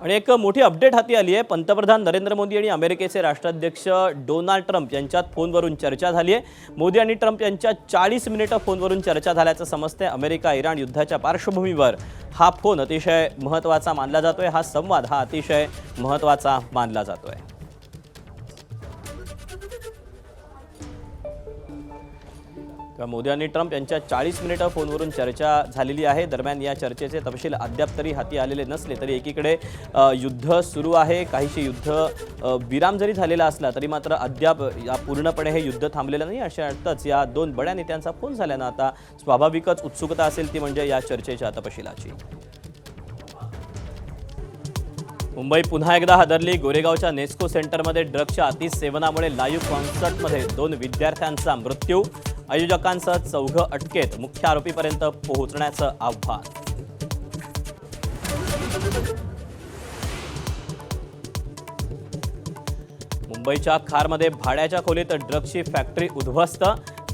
आणि एक मोठी अपडेट हाती आली आहे। पंतप्रधान नरेंद्र मोदी आणि अमेरिकेचे राष्ट्राध्यक्ष डोनाल्ड ट्रम्प यांच्यात फोनवरून चर्चा झाली आहे। मोदी आणि ट्रम्प यांच्या 40 मिनिटं फोनवरून चर्चा झाल्याचं समजते। अमेरिका इराण युद्धाच्या पार्श्वभूमीवर हा फोन अतिशय महत्त्वाचा मानला जातोय। हा संवाद हा अतिशय महत्त्वाचा मानला जातोय। मोदी आणि ट्रम्प यांच्या 40 मिनिटं फोनवरून चर्चा झालेली आहे। दरम्यान या चर्चेचे तपशील अद्याप तरी हाती आलेले नसले तरी एकीकडे युद्ध सुरू आहे। काहीशी युद्ध विराम जरी झालेला असला तरी मात्र अद्याप पूर्णपणे हे युद्ध थांबलेलं नाही। अशातच या दोन बड्या नेत्यांचा फोन झाल्यानं आता स्वाभाविकच उत्सुकता असेल ती म्हणजे या चर्चेच्या तपशिलाची। मुंबई पुन्हा एकदा हादरली। गोरेगावच्या नेस्को सेंटरमध्ये ड्रग्सच्या अतिसेवनामुळे लाईव्ह कॉन्सर्टमध्ये 2 विद्यार्थ्यांचा मृत्यू। आयोजकांसह 4 अटकेत। मुख्य आरोपीपर्यंत पोहोचण्याचं आव्हान। मुंबईच्या खारमध्ये भाड्याच्या खोलीत ड्रग्सची फॅक्टरी उद्ध्वस्त।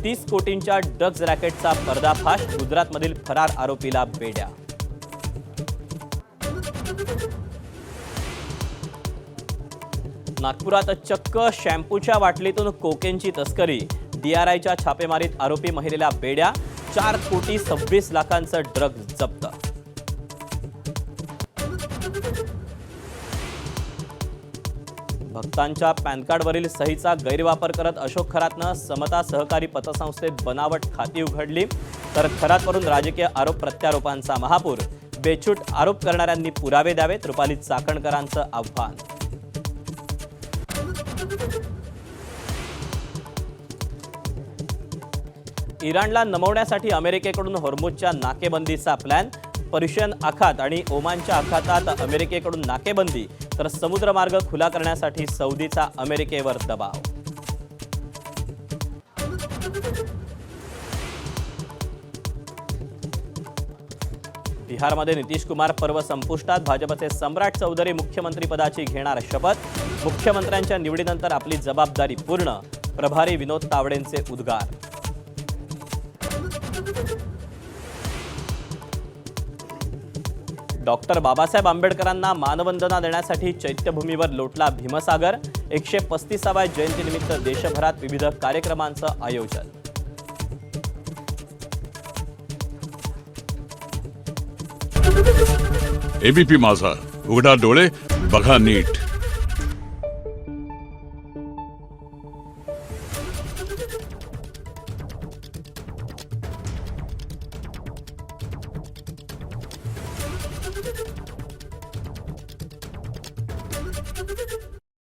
30 कोटींच्या ड्रग्ज रॅकेटचा पर्दाफाश। गुजरातमधील फरार आरोपीला बेड्या। नागपुरात चक्क शॅम्पूच्या बाटलीतून कोकेनची तस्करी। DRIच्या छापेमारीत आरोपी महिलेला बेड्या। 4 कोटी 26 लाखांचं ड्रग्ज जप्त। भक्तांच्या पॅन कार्डवरील सहीचा गैरवापर करत अशोक खरातनं समता सहकारी पतसंस्थेत बनावट खाती उघडली। तर खरातवरून राजकीय आरोप प्रत्यारोपांचा महापूर। बेछूट आरोप करणाऱ्यांनी पुरावे द्यावेत। रुपाली चाकणकरांचं आव्हान। इराणला नमवण्यासाठी अमेरिकेकडून हॉर्मुझच्या नाकेबंदीचा प्लॅन। पर्शियन आखात आणि ओमानच्या आखातात अमेरिकेकडून नाकेबंदी तर समुद्रमार्ग खुला करण्यासाठी सौदीचा अमेरिकेवर दबाव। बिहारमध्ये नितीश कुमार पर्व संपुष्टात। भाजपचे सम्राट चौधरी मुख्यमंत्रीपदाची घेणार शपथ। मुख्यमंत्र्यांच्या निवडीनंतर आपली जबाबदारी पूर्ण। प्रभारी विनोद तावडेंचे उद्गार। डॉक्टर बाबासाहेब आंबेडकरांना मानवंदना देण्यासाठी चैत्यभूमीवर लोटला भीमसागर। 135व्या जयंतीनिमित्त देशभरात विविध कार्यक्रमांचं आयोजन। एबीपी माझा, उघडा डोळे बघा नीट।